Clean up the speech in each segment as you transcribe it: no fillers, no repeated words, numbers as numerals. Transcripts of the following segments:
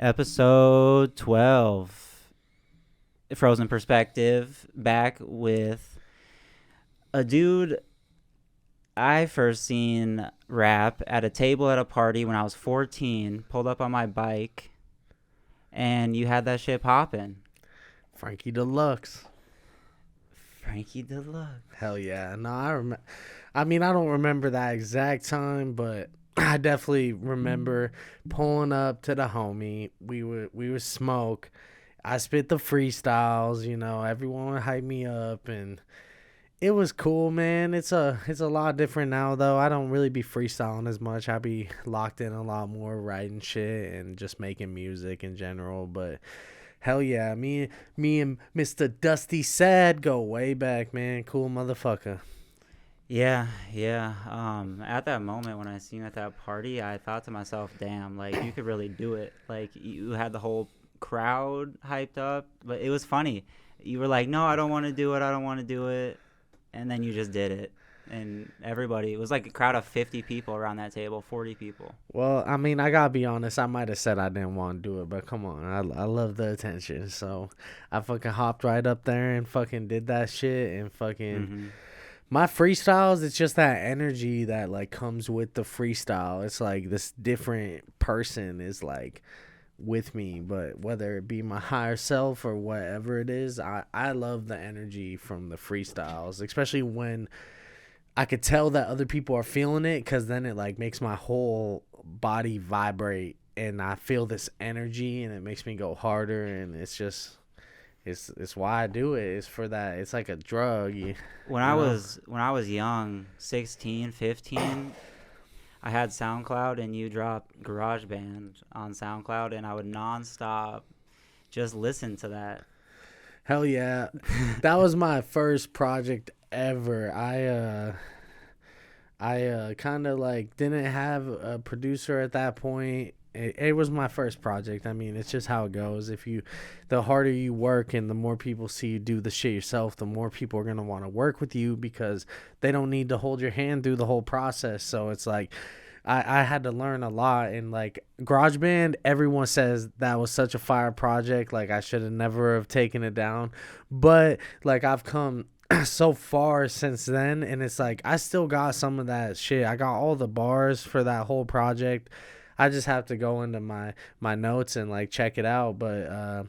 Episode 12, Frozen Perspective, back with a dude I first seen rap at a table at a party when I was 14, pulled up on my bike, and you had that shit popping. Franky Deluxe. Franky Deluxe. Hell yeah. No, I mean, I don't remember that exact time, but I definitely remember pulling up to the homie. We would smoke. I spit the freestyles, everyone would hype me up, and it was cool, man. It's a lot different now though. I don't really be freestyling as much. I be locked in a lot more writing shit and just making music in general, but hell yeah, me and Mr. Dusty Sad go way back, man. Cool motherfucker. Yeah. At that moment when I seen you at that party, I thought to myself, damn, like, you could really do it. Like, you had the whole crowd hyped up, but it was funny. You were like, no, I don't want to do it. I don't want to do it. And then you just did it. And everybody, it was like a crowd of 50 people around that table, 40 people. Well, I mean, I gotta be honest. I might have said I didn't want to do it, but come on, I love the attention, so I fucking hopped right up there and fucking did that shit and fucking Mm-hmm. my freestyles. It's just that energy that like comes with the freestyle. It's like this different person is like with me, but whether it be my higher self or whatever it is, I love the energy from the freestyles, especially when I could tell that other people are feeling it, because then it like makes my whole body vibrate and I feel this energy and it makes me go harder, and it's just it's why I do it. It's for that. It's like a drug. When You know? when I was young, 16, 15, I had SoundCloud, and you dropped GarageBand on SoundCloud, and I would nonstop just listen to that. Hell yeah. That was my first project ever. I kind of like didn't have a producer at that point. It was my first project. I mean, it's just how it goes. The harder you work and the more people see you do the shit yourself, the more people are gonna want to work with you, because they don't need to hold your hand through the whole process. So it's like, I had to learn a lot. And like GarageBand, everyone says that was such a fire project. Like I should have never have taken it down, but like I've come so far since then, and it's like I still got some of that shit. I got all the bars for that whole project. I just have to go into my notes and like check it out. But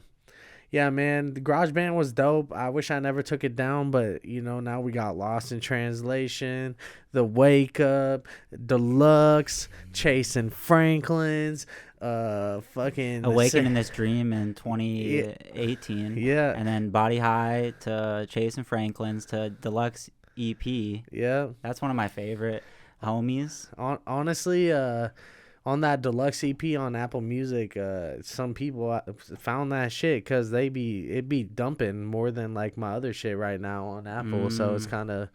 yeah, man, the GarageBand was dope. I wish I never took it down, but now we got Lost in Translation, The Wake Up, Deluxe, Chasing Franklin's, fucking Awaken in This Dream in yeah, 2018, yeah, and then Body High to Chasing Franklin's to Deluxe EP. yeah. That's one of my favorite homies. Honestly, on that deluxe EP on Apple Music, some people found that shit because it be dumping more than like my other shit right now on Apple. So it's kind of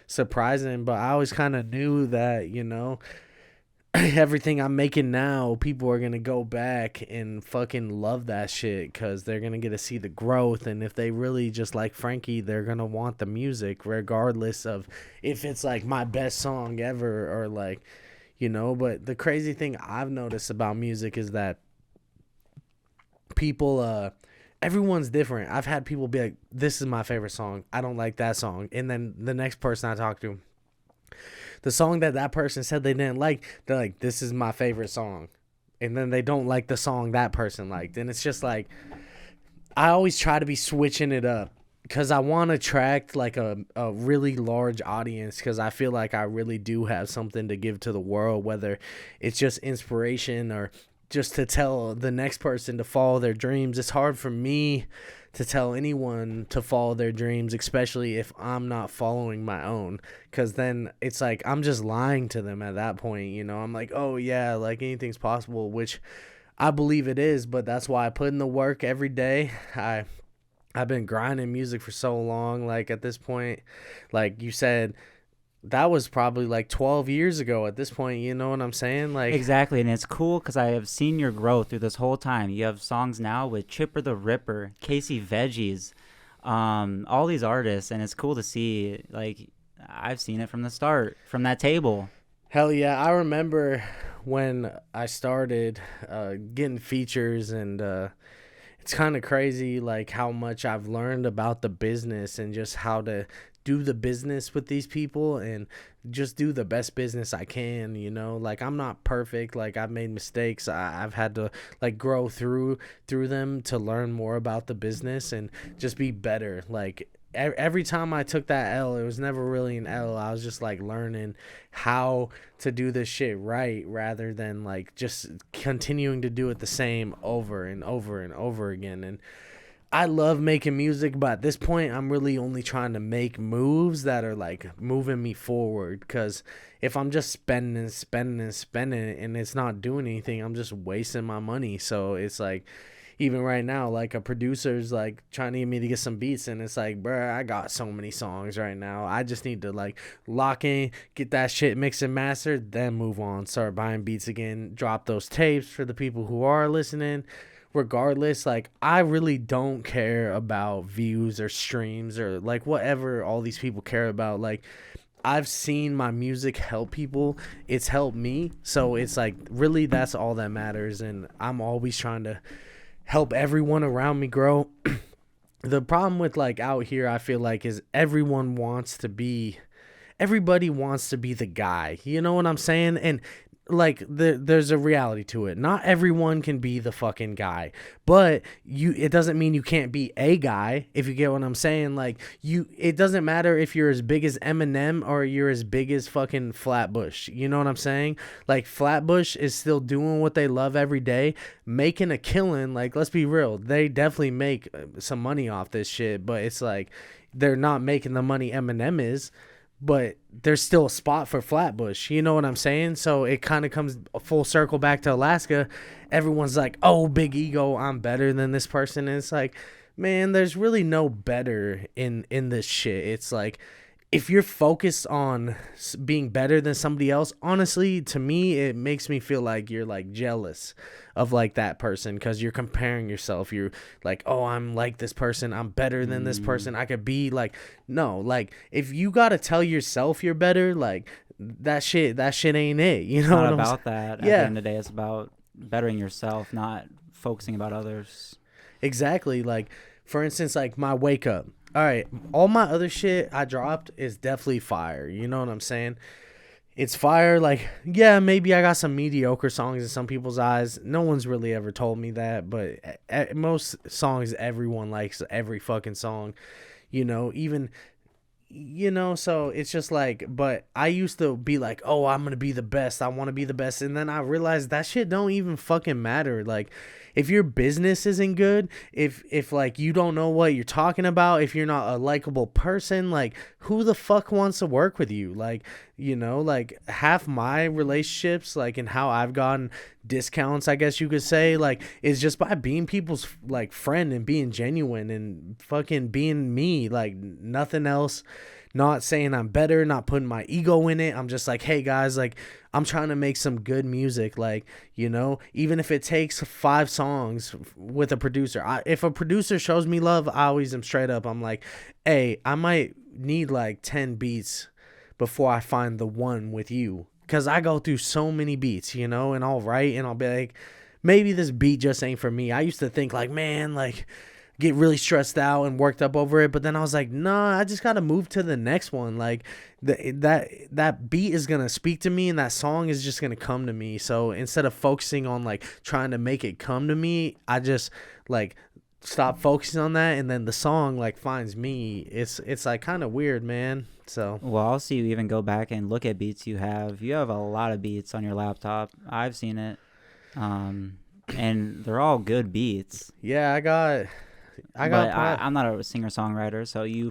surprising, but I always kind of knew that everything I'm making now, people are gonna go back and fucking love that shit, because they're gonna get to see the growth. And if they really just like Frankie, they're gonna want the music regardless of if it's like my best song ever or like. But the crazy thing I've noticed about music is that people, everyone's different. I've had people be like, this is my favorite song, I don't like that song. And then the next person I talk to, the song that person said they didn't like, they're like, this is my favorite song. And then they don't like the song that person liked. And it's just like, I always try to be switching it up, because I want to attract like a really large audience, because I feel like I really do have something to give to the world, whether it's just inspiration or just to tell the next person to follow their dreams. It's hard for me to tell anyone to follow their dreams, especially if I'm not following my own, because then it's like I'm just lying to them at that point. I'm like, oh yeah, like anything's possible, which I believe it is, but that's why I put in the work every day. I've been grinding music for so long. Like at this point, like you said, that was probably like 12 years ago at this point. You know what I'm saying? Like, Exactly, and it's cool because I have seen your growth through this whole time. You have songs now with Chipper the Ripper, Casey Veggies, all these artists, and it's cool to see. Like, I've seen it from the start, from that table. Hell yeah, I remember when I started getting features, and it's kind of crazy like how much I've learned about the business and just how to do the business with these people and just do the best business I can, you know? Like I'm not perfect, like I've made mistakes. I've had to like grow through them to learn more about the business and just be better. Like every time I took that L, it was never really an L. I was just like learning how to do this shit right rather than like just continuing to do it the same over and over and over again. And I love making music, but at this point, I'm really only trying to make moves that are like moving me forward. Because if I'm just spending and spending and spending and it's not doing anything, I'm just wasting my money. So it's like, even right now, like a producer's like trying to get me to get some beats, and it's like, bruh, I got so many songs right now. I just need to like lock in, get that shit mixed and mastered, then move on, start buying beats again, drop those tapes for the people who are listening. Regardless, like I really don't care about views or streams or like whatever all these people care about. Like I've seen my music help people. It's helped me. So it's like really that's all that matters, and I'm always trying to help everyone around me grow. The problem with like out here, I feel like, is everybody wants to be the guy. You know what I'm saying? And like there's a reality to it. Not everyone can be the fucking guy, but it doesn't mean you can't be a guy, if you get what I'm saying. Like it doesn't matter if you're as big as Eminem or you're as big as fucking Flatbush. You know what I'm saying? Like Flatbush is still doing what they love every day, making a killing. Like let's be real, they definitely make some money off this shit, but it's like they're not making the money Eminem is, but there's still a spot for Flatbush. You know what I'm saying? So it kind of comes full circle back to Alaska. Everyone's like, oh, big ego, I'm better than this person. And it's like, man, there's really no better in this shit. It's like, if you're focused on being better than somebody else, honestly, to me, it makes me feel like you're like jealous of like that person, because you're comparing yourself. You're like, oh, I'm like this person, I'm better than this person, I could be like, no, like if you gotta tell yourself you're better, like that shit ain't it. You It's know not what about that. At the Yeah, end of the day, it's about bettering yourself, not focusing about others. exactly. Like for instance, like my wake up. All right, all my other shit I dropped is definitely fire. You know what I'm saying? It's fire. Like, yeah, maybe I got some mediocre songs in some people's eyes. No one's really ever told me that, but most songs, everyone likes every fucking song, you know, even, you know, so it's just like, but I used to be like, oh, I'm gonna be the best, I want to be the best, and then I realized that shit don't even fucking matter. Like if your business isn't good, if like you don't know what you're talking about, if you're not a likable person, like who the fuck wants to work with you? Like, you know, like half my relationships, like and how I've gotten discounts, I guess you could say, like is just by being people's like friend and being genuine and fucking being me, like nothing else. Not saying I'm better, not putting my ego in it. I'm just like, hey guys, like I'm trying to make some good music, like, you know, even if it takes 5 songs with a producer. If a producer shows me love, I always am straight up. I'm like, hey, I might need like 10 beats before I find the one with you, because I go through so many beats, you know, and I'll write and I'll be like, maybe this beat just ain't for me. I used to think like, man, like get really stressed out and worked up over it, but then I was like, nah, I just gotta move to the next one. Like that beat is gonna speak to me and that song is just gonna come to me. So instead of focusing on like trying to make it come to me, I just like stop focusing on that, and then the song like finds me. It's like kind of weird, man. So Well, I'll see you even go back and look at beats you have. You have a lot of beats on your laptop. I've seen it. And they're all good beats. yeah, But I'm not a singer-songwriter, so you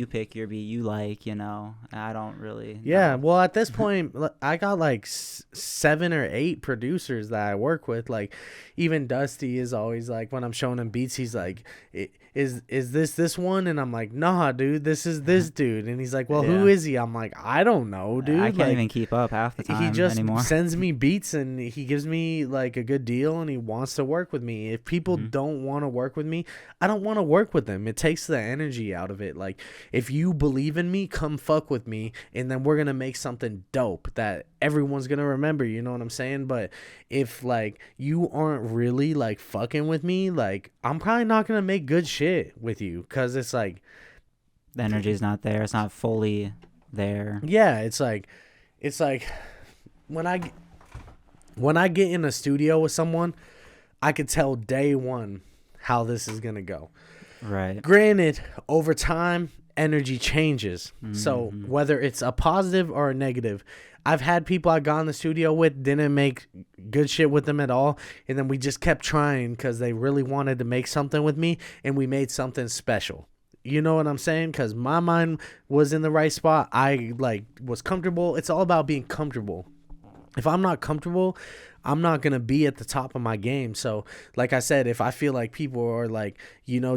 pick your beat you like, you know. I don't really yeah, know. well, at this point, I got like 7 or 8 producers that I work with. Like, even Dusty is always like, when I'm showing him beats, he's like, is this one? And I'm like, nah, dude, this is this dude. And he's like, well, who Yeah. is he? I'm like, I don't know, dude. I can't Like, even keep up half the he time just anymore. sends me beats and he gives me like a good deal and he wants to work with me. If people Mhm. don't want to work with me, I don't want to work with them. It takes the energy out of it. Like, if you believe in me, come fuck with me, and then we're gonna make something dope that everyone's gonna remember. You know what I'm saying? But if like you aren't really like fucking with me, like I'm probably not gonna make good shit with you, because it's like The energy's not there. It's not fully there. yeah, it's like when I get in a studio with someone, I could tell day one how this is gonna go. Right. Granted, over time, energy changes. So Mhm. whether it's a positive or a negative, I've had people I got in the studio with, didn't make good shit with them at all, and then we just kept trying because they really wanted to make something with me, and we made something special. You know what I'm saying? Because my mind was in the right spot. I like was comfortable. It's all about being comfortable. If I'm not comfortable, I'm not going to be at the top of my game. So, like I said, if I feel like people are like,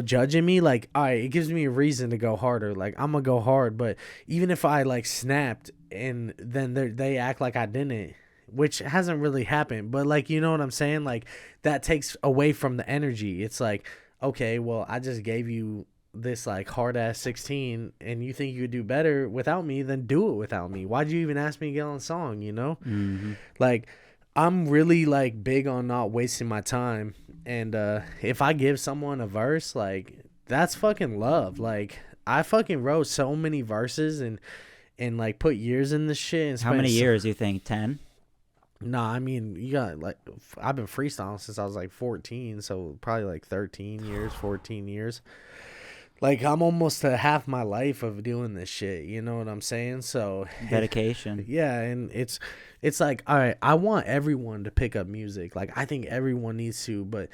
judging me, like, all right, it gives me a reason to go harder. Like, I'm going to go hard. But even if I like snapped and then they act like I didn't, which hasn't really happened, but like, you know what I'm saying? Like, that takes away from the energy. It's like, okay, well, I just gave you this like hard ass 16 and you think you could do better without me, then do it without me. Why'd you even ask me to get on a song? Like, I'm really like big on not wasting my time, and if I give someone a verse, like, that's fucking love. Like, I fucking wrote so many verses and like put years in this shit and How many spent years do you think? 10? Nah, I mean, you got like, I've been freestyling since I was like 14, so probably like 13 years, 14 years. Like, I'm almost to half my life of doing this shit. You know what I'm saying? So Dedication. yeah, and it's like, all right, I want everyone to pick up music. Like, I think everyone needs to, but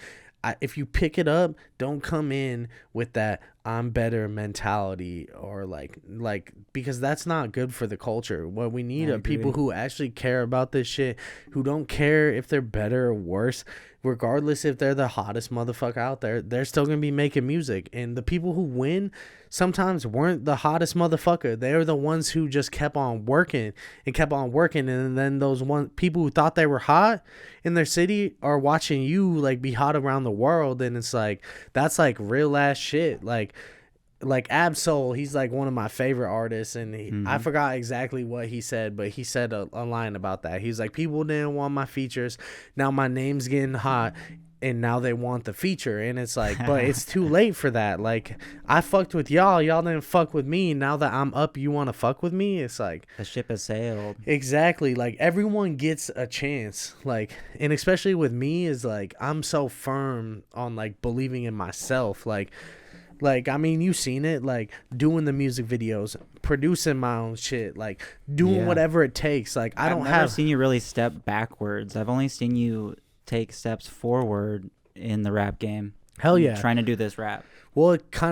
if you pick it up, don't come in with that I'm better mentality, or like because that's not good for the culture. What we need I are people agree. who actually care about this shit, who don't care if they're better or worse. Regardless if they're the hottest motherfucker out there, they're still gonna be making music. And the people who win sometimes weren't the hottest motherfucker. They're the ones who just kept on working and kept on working. And then those people who thought they were hot in their city are watching you like be hot around the world. And it's like, that's like real ass shit. Like Absol, he's like one of my favorite artists, and I forgot exactly what he said, but he said a line about that. He's like, people didn't want my features, now my name's getting hot, and now they want the feature. And it's like, but it's too late for that. Like, I fucked with y'all didn't fuck with me. Now that I'm up, you want to fuck with me? It's like, The ship has sailed. exactly. Like, everyone gets a chance. Like, and especially with me, is like, I'm so firm on like believing in myself. Like, I mean, you seen it, like, doing the music videos, producing my own shit, like, doing Yeah. whatever it takes. Like, I I've don't never have... seen you really step backwards. I've only seen you take steps forward in the rap game. Hell yeah. Trying to do this rap. Well,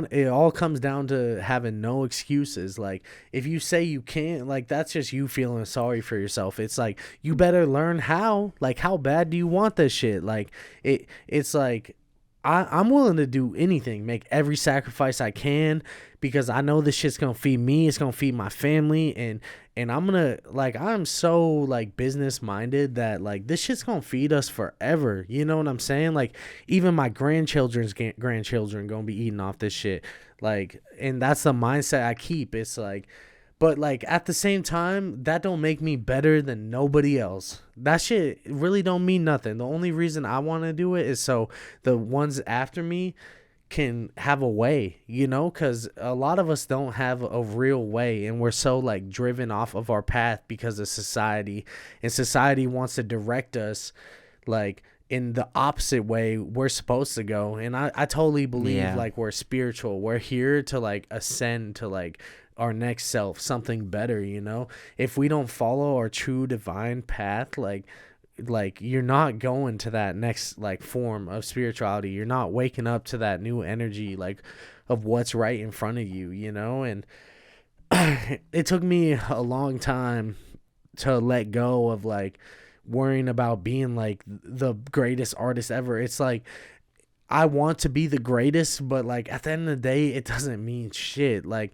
it all comes down to having no excuses. Like, if you say you can't, like, that's just you feeling sorry for yourself. It's like, you better learn how. Like, how bad do you want this shit? Like, it's like... I'm willing to do anything, make every sacrifice I can, because I know this shit's gonna feed me, it's gonna feed my family, and I'm gonna, like, I'm so like business minded that like this shit's gonna feed us forever. You know what I'm saying? Like, even my grandchildren's grandchildren gonna be eating off this shit. Like, and that's the mindset I keep. It's like, but like at the same time, that don't make me better than nobody else. That shit really don't mean nothing. The only reason I want to do it is so the ones after me can have a way, because a lot of us don't have a real way, and we're so like driven off of our path because of society, and society wants to direct us like in the opposite way we're supposed to go. And I totally believe like we're spiritual. We're here to like ascend to like our next self, something better. If we don't follow our true divine path, like you're not going to that next like form of spirituality. You're not waking up to that new energy like of what's right in front of you. And it took me a long time to let go of like worrying about being like the greatest artist ever. It's like, I want to be the greatest, but like at the end of the day, it doesn't mean shit. Like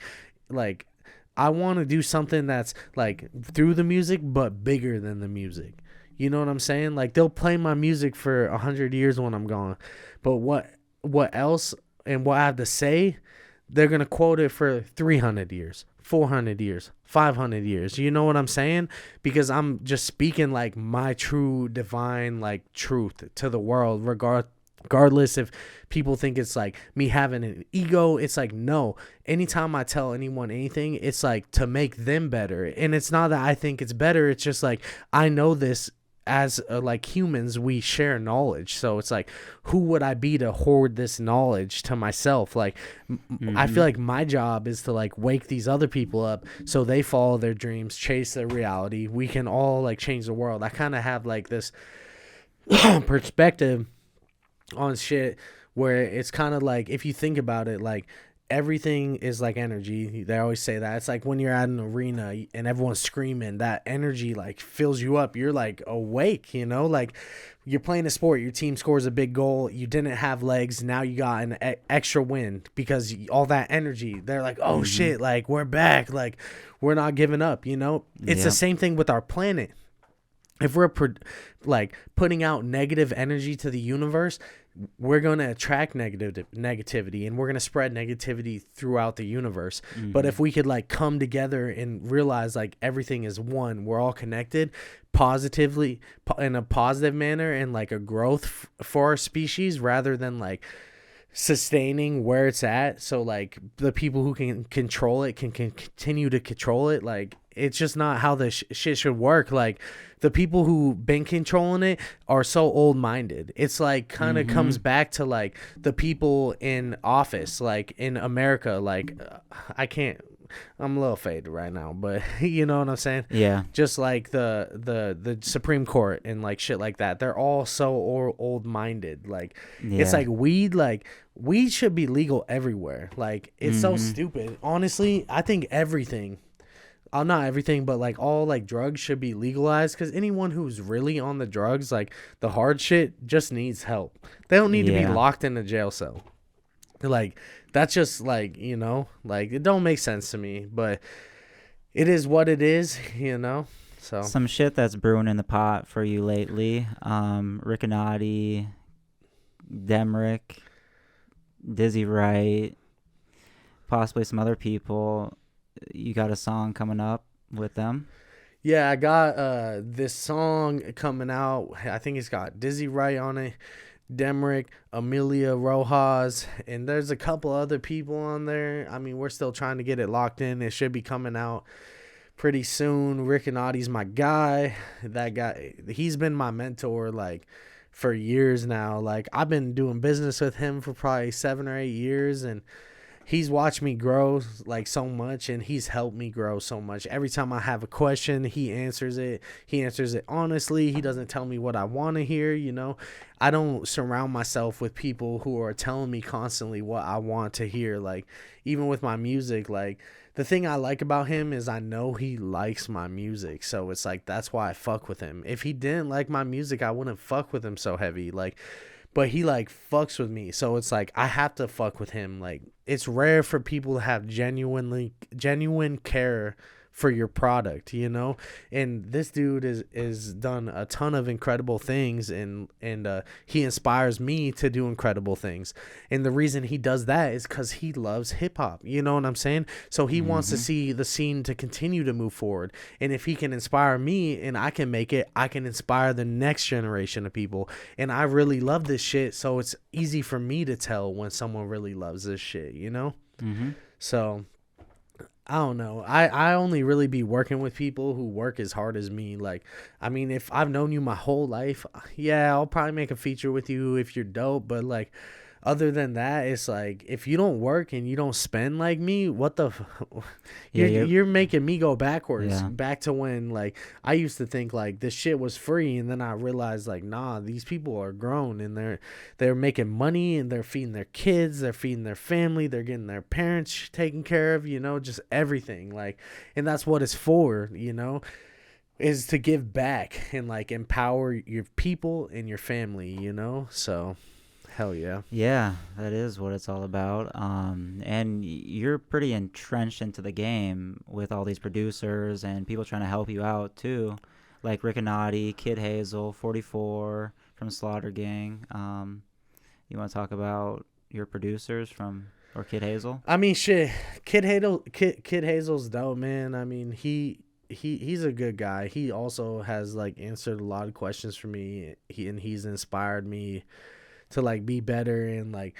I want to do something that's like through the music but bigger than the music. You know what I'm saying? Like, they'll play my music for 100 years when I'm gone, but what else and what I have to say, they're going to quote it for 300 years, 400 years, 500 years. You know what I'm saying? Because I'm just speaking like my true divine like truth to the world, regardless if people think it's like me having an ego. It's like, no, anytime I tell anyone anything, it's like to make them better. And it's not that I think it's better. It's just like, I know this as like humans, we share knowledge. So it's like, who would I be to hoard this knowledge to myself? Like, I feel like my job is to like wake these other people up so they follow their dreams, chase their reality. We can all like change the world. I kind of have like this perspective on shit where it's kind of like, if you think about it, like everything is like energy. They always say that. It's like when you're at an arena and everyone's screaming, that energy like fills you up. You're like awake, you know, like you're playing a sport, your team scores a big goal, you didn't have legs, now you got an extra win because all that energy, they're like, oh shit, like we're back, like we're not giving up, you know. It's the same thing with our planet. If we're like putting out negative energy to the universe, we're going to attract negativity, and we're going to spread negativity throughout the universe. But if we could like come together and realize like everything is one, we're all connected positively in a positive manner, and like a growth for our species rather than like sustaining where it's at. So like the people who can control it can continue to control it. Like, it's just not how the shit should work. Like, the people who been controlling it are so old-minded. It's like kind of comes back to like the people in office, like in America. Like, I'm a little faded right now, but you know what I'm saying? Yeah. Just like the Supreme Court and like shit like that. They're all so old-minded. Like, it's like weed should be legal everywhere. Like, it's so stupid. Honestly, I think everything, not everything, but like all like drugs should be legalized, because anyone who's really on the drugs, like the hard shit, just needs help. They don't need to be locked in a jail cell. Like, that's just like, you know, like it don't make sense to me, but it is what it is, you know. So some shit that's brewing in the pot for you lately. Rickinati, Demrick, Dizzy Wright, possibly some other people. You got a song coming up with them? Yeah, I got this song coming out. I think it's got Dizzy Wright on it, Demrick, Amelia Rojas, and there's a couple other people on there. I mean, we're still trying to get it locked in. It should be coming out pretty soon. Rickinati's my guy. That guy, he's been my mentor like for years now. Like, I've been doing business with him for probably 7 or 8 years, and he's watched me grow like so much, and he's helped me grow so much. Every time I have a question, he answers it. He answers it honestly. He doesn't tell me what I want to hear, you know. I don't surround myself with people who are telling me constantly what I want to hear. Like, even with my music, like, the thing I like about him is I know he likes my music. So it's like, that's why I fuck with him. If he didn't like my music, I wouldn't fuck with him so heavy. Like, but he like fucks with me, so it's like I have to fuck with him. Like, it's rare for people to have genuine care for your product, you know. And this dude is done a ton of incredible things, and he inspires me to do incredible things. And the reason he does that is because he loves hip-hop, you know what I'm saying? So he wants to see the scene to continue to move forward, and if he can inspire me and I can make it, I can inspire the next generation of people. And I really love this shit, so it's easy for me to tell when someone really loves this shit, you know. So I don't know. I only really be working with people who work as hard as me. Like, I mean, if I've known you my whole life, yeah, I'll probably make a feature with you if you're dope. But like, other than that, it's like, if you don't work and you don't spend like me, what the you're making me go backwards, back to when like I used to think like this shit was free, and then I realized like, nah, these people are grown, and they're making money, and they're feeding their kids, they're feeding their family, they're getting their parents taken care of, you know, just everything. Like, and that's what it's for, you know, is to give back and like empower your people and your family, you know. So hell yeah. Yeah, that is what it's all about. And you're pretty entrenched into the game with all these producers and people trying to help you out too, like Rickinati, Kid Hazel, 44 from Slaughter Gang. You want to talk about your producers or Kid Hazel? I mean, shit. Kid Hazel's dope, man. I mean, he's a good guy. He also has like answered a lot of questions for me. He's inspired me to like be better, and like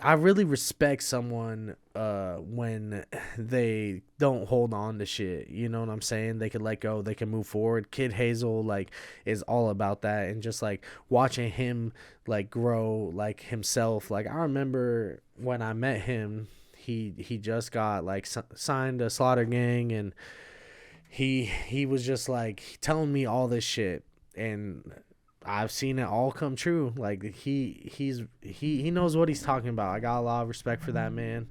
I really respect someone when they don't hold on to shit. You know what I'm saying? They can let go, they can move forward. Kid Hazel like is all about that, and just like watching him like grow like himself. Like I remember when I met him, he just got like signed to Slaughter Gang, and he was just like telling me all this shit, and I've seen it all come true. Like he knows what he's talking about. I got a lot of respect for that man.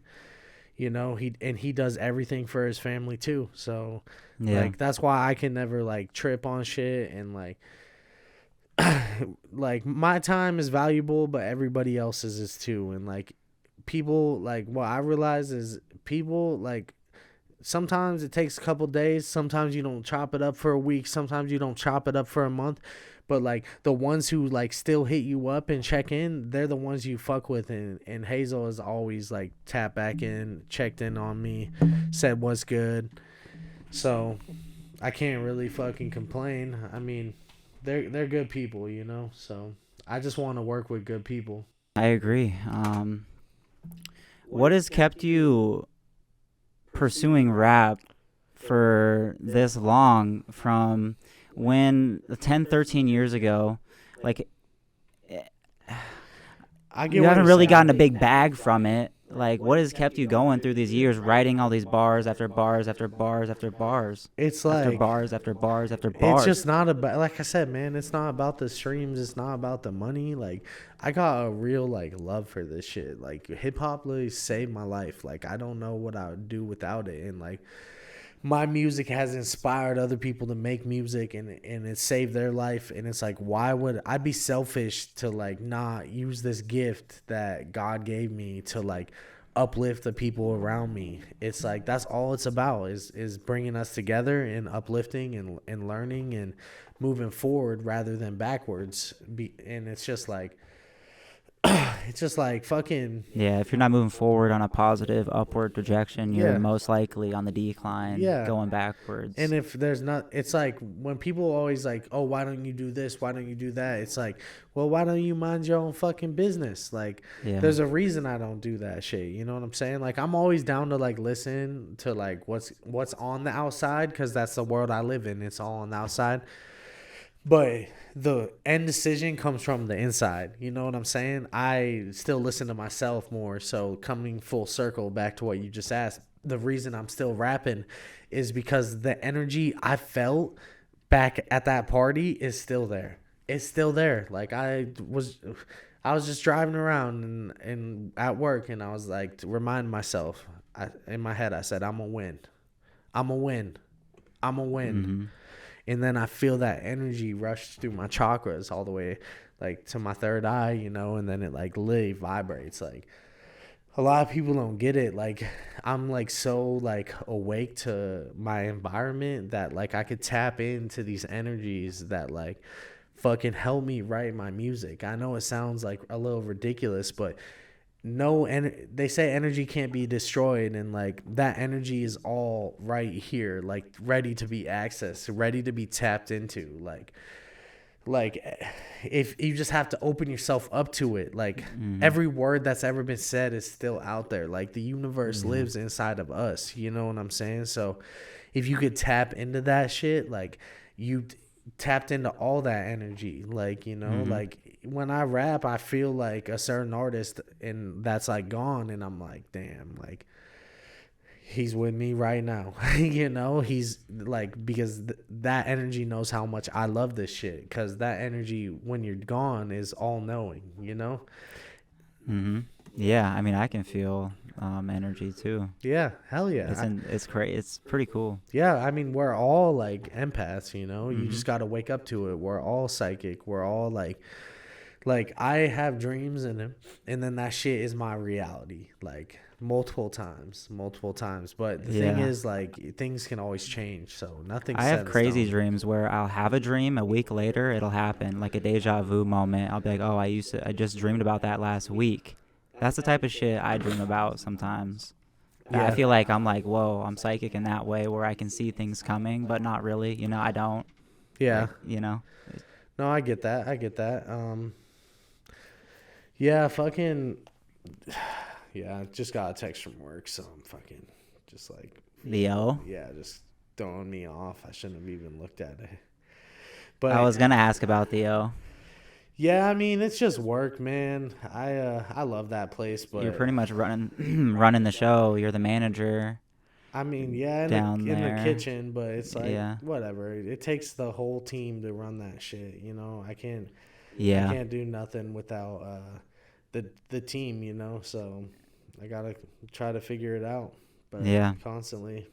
You know, he does everything for his family too. So Yeah. like that's why I can never like trip on shit, and like like my time is valuable, but everybody else's is too. And like people, like what I realize is people like sometimes it takes a couple days, sometimes you don't chop it up for a week, sometimes you don't chop it up for a month, but like the ones who like still hit you up and check in, they're the ones you fuck with. And Hazel has always like tapped back in, checked in on me, said what's good. So I can't really fucking complain. I mean, they're good people, you know. So I just want to work with good people. I agree. What has kept you pursuing rap for this long, from when 10, 13 years ago? Like, I get you what haven't you're really saying. gotten a big bag from it. Like, what has kept you going through these years, writing all these bars after bars after bars after bars It's after like bars after bars after it's bars? just not about, like I said, man, it's not about the streams, it's not about the money. Like I got a real like love for this shit. Like hip hop really saved my life. Like I don't know what I would do without it. And like my music has inspired other people to make music, and it saved their life. And it's like, why would I be selfish to like not use this gift that God gave me to like uplift the people around me? It's like that's all it's about, is bringing us together and uplifting and learning and moving forward rather than backwards. And it's just like it's just like fucking Yeah, if you're not moving forward on a positive upward projection, you're Yeah. most likely on the decline, Yeah. going backwards. And if there's not, it's like when people always like, oh, why don't you do this? Why don't you do that? It's like, well, why don't you mind your own fucking business? Like, Yeah. there's a reason I don't do that shit. You know what I'm saying? Like, I'm always down to like listen to like what's on the outside, because that's the world I live in. It's all on the outside. But the end decision comes from the inside. You know what I'm saying? I still listen to myself more. So coming full circle back to what you just asked, the reason I'm still rapping is because the energy I felt back at that party is still there. It's still there. Like I was just driving around and at work, and I was like, to remind myself, in my head I said, I'm gonna win. I'm gonna win. I'm gonna win. Mm-hmm. And then I feel that energy rush through my chakras all the way like to my third eye, you know, and then it like literally vibrates. Like a lot of people don't get it. Like I'm like so like awake to my environment that like I could tap into these energies that like fucking help me write my music. I know it sounds like a little ridiculous, but they say energy can't be destroyed, and like that energy is all right here, like ready to be accessed, ready to be tapped into. Like if you just have to open yourself up to it. Like every word that's ever been said is still out there. Like the universe lives inside of us, you know what I'm saying? So if you could tap into that shit, like you tapped into all that energy. Like, you know, like when I rap, I feel like a certain artist, and that's like gone, and I'm like, damn, like he's with me right now. You know, he's like, because that energy knows how much I love this shit, because that energy when you're gone is all knowing, you know. Yeah, I mean, I can feel energy too. Yeah, hell yeah. It's crazy. It's pretty cool. Yeah, I mean, we're all like empaths, you know. You just got to wake up to it. We're all psychic. We're all like I have dreams, and then that shit is my reality, like multiple times. But the thing is, like, things can always change, so nothing's I set have in crazy stone. dreams where I'll have a dream, a week later it'll happen, like a deja vu moment. I'll be like, oh, I just dreamed about that last week. That's the type of shit I dream about sometimes. I Yeah. feel like I'm like, whoa, I'm psychic in that way where I can see things coming, but not really. I don't. Yeah. Like, No, I get that. I get that. Yeah, fucking. Yeah, I just got a text from work, so I'm fucking just like, Leo. yeah, just throwing me off. I shouldn't have even looked at it. I But was gonna ask about Theo. yeah, I mean, it's just work, man. I love that place, You're but pretty much running running the show. You're the manager I mean, yeah, down in the there. kitchen, but it's like Yeah. whatever. It takes the whole team to run that shit, I Yeah. can't do nothing without the team, So I gotta try to figure it out, but Yeah. constantly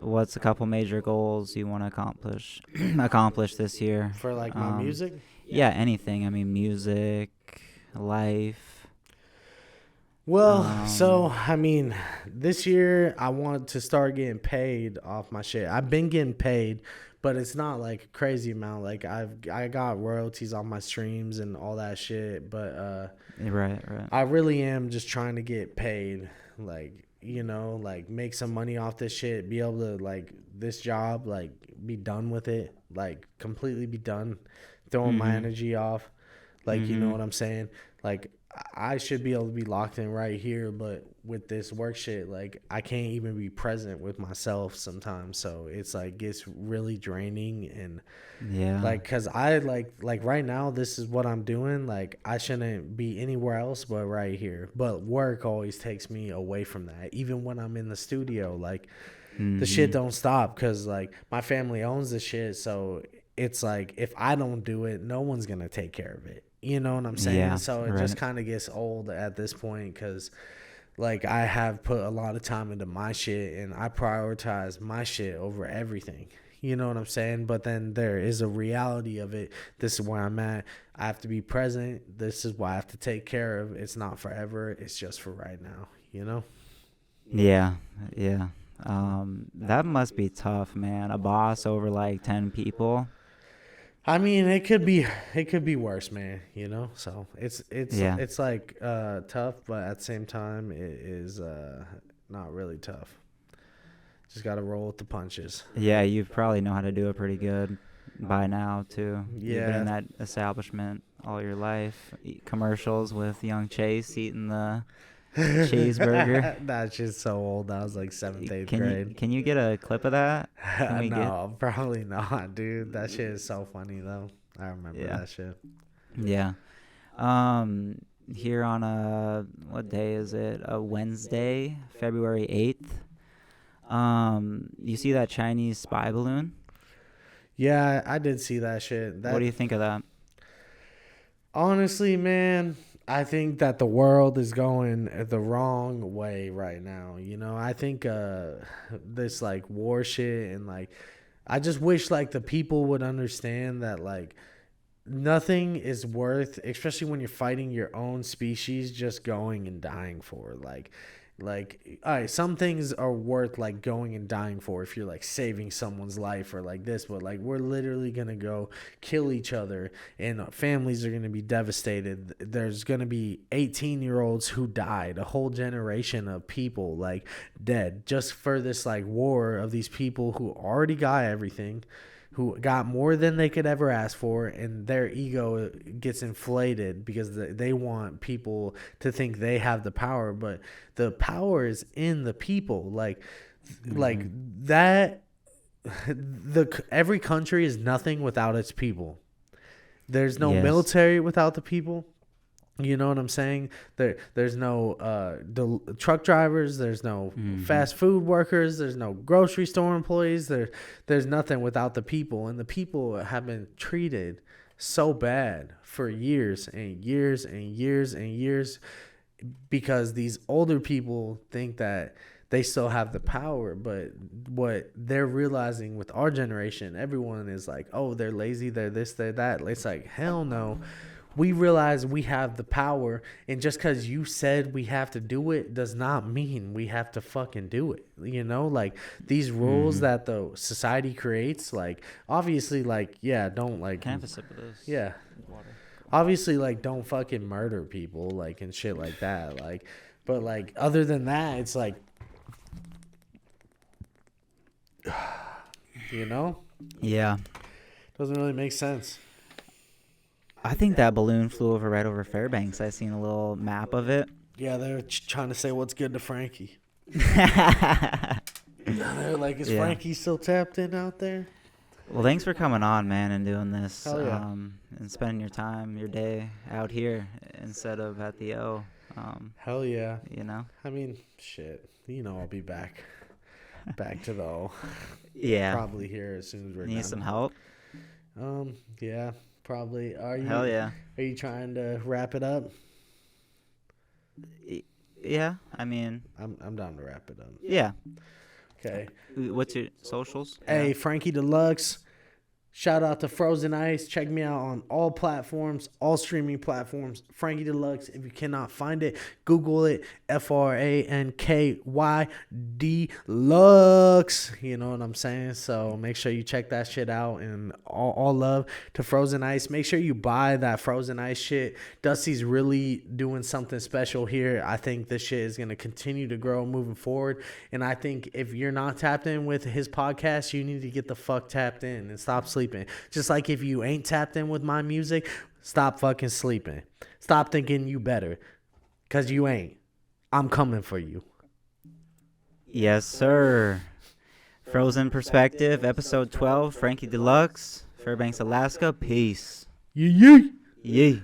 What's a couple major goals you want to accomplish this year? for like my music. Yeah, anything. I mean, music, life. Well, so Um, I mean, this year I want to start getting paid off my shit. I've been getting paid, but it's not like a crazy amount. Like I got royalties on my streams and all that shit, but right. I really am just trying to get paid, like, like make some money off this shit, be able to like this job, like be done with it, like completely be done throwing my energy off. Like, you know what I'm saying? Like, I should be able to be locked in right here, but with this work shit, like, I can't even be present with myself sometimes. So it's like, gets really draining. And Yeah. like, cause I like right now, this is what I'm doing. Like, I shouldn't be anywhere else but right here. But work always takes me away from that. Even when I'm in the studio, like, the shit don't stop because, like, my family owns the shit. So it's like, if I don't do it, no one's going to take care of it. You know what I'm saying? Yeah, So it right. just kind of gets old at this point because, like, I have put a lot of time into my shit and I prioritize my shit over everything. You know what I'm saying? But then there is a reality of it. This is where I'm at. I have to be present. This is what I have to take care of. It's not forever. It's just for right now, Yeah. Yeah. That must be tough, man. A boss over like 10 people. I mean, it could be worse, man. So Yeah. it's like tough, but at the same time, it is not really tough. Just gotta roll with the punches. Yeah, you probably know how to do it pretty good by now too. You've been in Yeah. that establishment all your life. Eat commercials with young Chase eating the cheeseburger. That shit's so old. That was like seventh, eighth Can grade. you can you get a clip of that? Can we get? No, probably not, dude. That shit is so funny though. I remember Yeah. that shit. Yeah. Here on what day is it? A Wednesday, February 8th. You see that Chinese spy balloon? Yeah, I did see that shit. What do you think of that? Honestly, man, I think that the world is going the wrong way right now. I think this like war shit and like I just wish like the people would understand that like nothing is worth, especially when you're fighting your own species, just going and dying for. Like all right, some things are worth like going and dying for if you're like saving someone's life or like this, but like we're literally gonna go kill each other and families are gonna be devastated. There's gonna be 18-year-olds who died, a whole generation of people like dead just for this like war of these people who already got everything, who got more than they could ever ask for, and their ego gets inflated because they want people to think they have the power, but the power is in the people. Like that. Every country is nothing without its people. There's no Yes. military without the people. You know what I'm saying? There's no truck drivers. There's no fast food workers. There's no grocery store employees. There's nothing without the people. And the people have been treated so bad for years and years and years and years because these older people think that they still have the power. But what they're realizing with our generation, everyone is like, oh, they're lazy. They're this, they're that. It's like, hell no. We realize we have the power, and just because you said we have to do it does not mean we have to fucking do it. Like these rules that the society creates, like obviously, like, yeah, don't like. Can I have a sip of this? Yeah. Water. Obviously, like, don't fucking murder people, like, and shit like that. Like, but, like, other than that, it's like, you know, Yeah. doesn't really make sense. I think that balloon flew over right over Fairbanks. I seen a little map of it. Yeah, they're trying to say what's good to Frankie. Well, They're like, is Yeah. Frankie still tapped in out there? thanks for coming on, man, and doing this. Hell yeah. And spending your time, your day out here instead of at the O. Hell yeah. You know? I mean, shit. You know, I'll be back to the O. Yeah. Probably here as soon as we're Need done. some help? Yeah, probably. Hell yeah. Are you trying to wrap it up? Yeah. I mean, I'm down to wrap it up. yeah. Okay. What's your socials? Hey, Yeah. Franky Deluxe. Shout out to Frozen Ice. Check me out on all platforms, all streaming platforms. Franky Deluxe. If you cannot find it, Google it. FRANKY Deluxe. You know what I'm saying? So make sure you check that shit out. And all love to Frozen Ice. Make sure you buy that Frozen Ice shit. Dusty's really doing something special here. I think this shit is going to continue to grow moving forward. And I think if you're not tapped in with his podcast, you need to get the fuck tapped in and stop sleeping. Just like if you ain't tapped in with my music, stop fucking sleeping. Stop thinking you better. Because you ain't. I'm coming for you. Yes, sir. Frozen Perspective, episode 12, Franky Deluxe, Fairbanks, Alaska. Peace. Yeah. Yee.